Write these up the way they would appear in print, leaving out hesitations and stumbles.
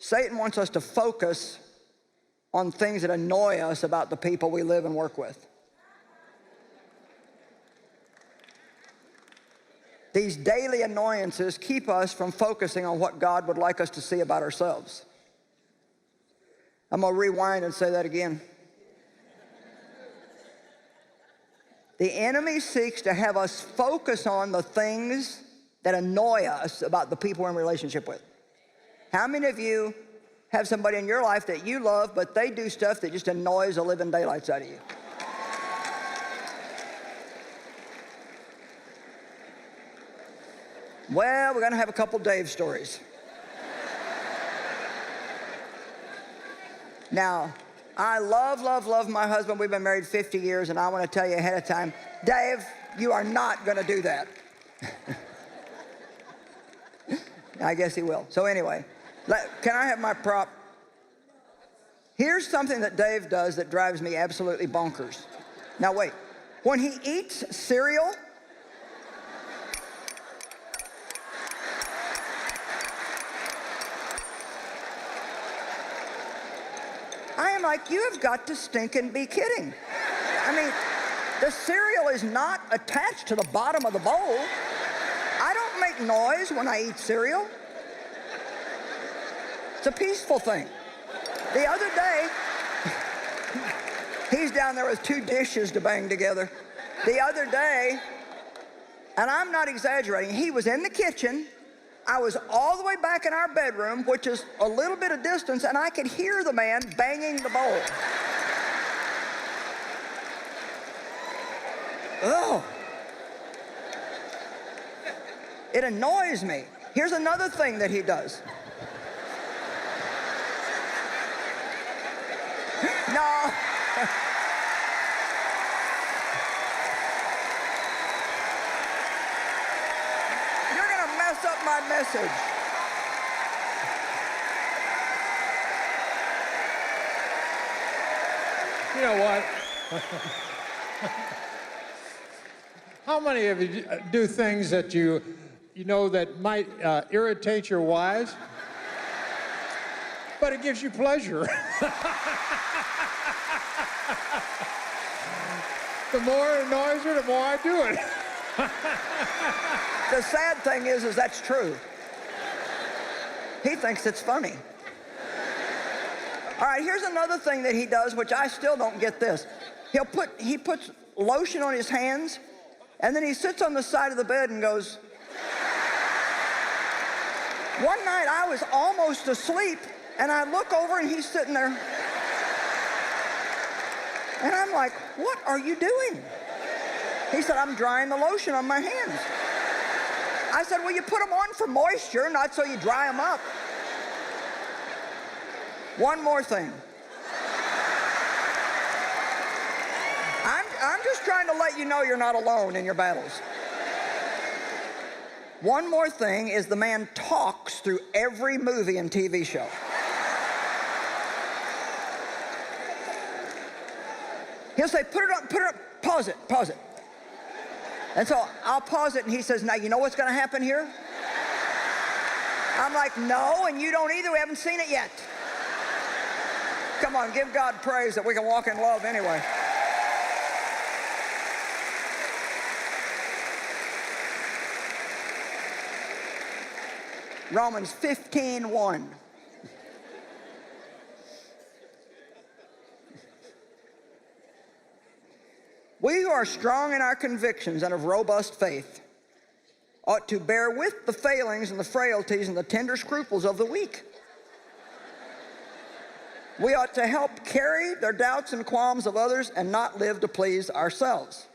Satan wants us to focus on things that annoy us about the people we live and work with. These daily annoyances keep us from focusing on what God would like us to see about ourselves. I'm going to rewind and say that again. The enemy seeks to have us focus on the things that annoy us about the people we're in relationship with. How many of you have somebody in your life that you love, but they do stuff that just annoys the living daylights out of you? Well, we're going to have a couple Dave stories. Now, I love my husband. We've been married 50 years, and I want to tell you ahead of time, Dave, you are not going to do that. I guess he will. So anyway, can I have my prop? Here's something that Dave does that drives me absolutely bonkers. Now wait, when he eats cereal, I am like, you have got to stinking be kidding. I mean, the cereal is not attached to the bottom of the bowl. I don't make noise when I eat cereal. It's a peaceful thing. The other day, he's down there with 2 dishes to bang together. The other day, and I'm not exaggerating, he was in the kitchen. I was all the way back in our bedroom, which is a little bit of distance, and I could hear the man banging the bowl. Oh. It annoys me. Here's another thing that he does. No. You're going to mess up my message. You know what? How many of you do things that you know that might irritate your wives, but it gives you pleasure? The more it annoys her, the more I do it. The sad thing is that's true. He thinks it's funny. All right, here's another thing that he does, which I still don't get this. He puts lotion on his hands, and then he sits on the side of the bed and goes. One night I was almost asleep, and I look over and he's sitting there. And I'm like, what are you doing? He said, I'm drying the lotion on my hands. I said, well, you put them on for moisture, not so you dry them up. One more thing. I'm just trying to let you know you're not alone in your battles. One more thing is the man talks through every movie and TV show. He'll say, put it up, pause it. And so I'll pause it, and he says, now you know what's going to happen here? I'm like, no, and you don't either. We haven't seen it yet. Come on, give God praise that we can walk in love anyway. Romans 15:1. We who are strong in our convictions and of robust faith ought to bear with the failings and the frailties and the tender scruples of the weak. We ought to help carry their doubts and qualms of others and not live to please ourselves.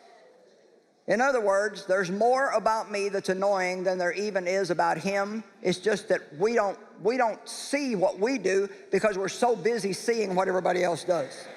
In other words, there's more about me that's annoying than there even is about him. It's just that we don't see what we do because we're so busy seeing what everybody else does.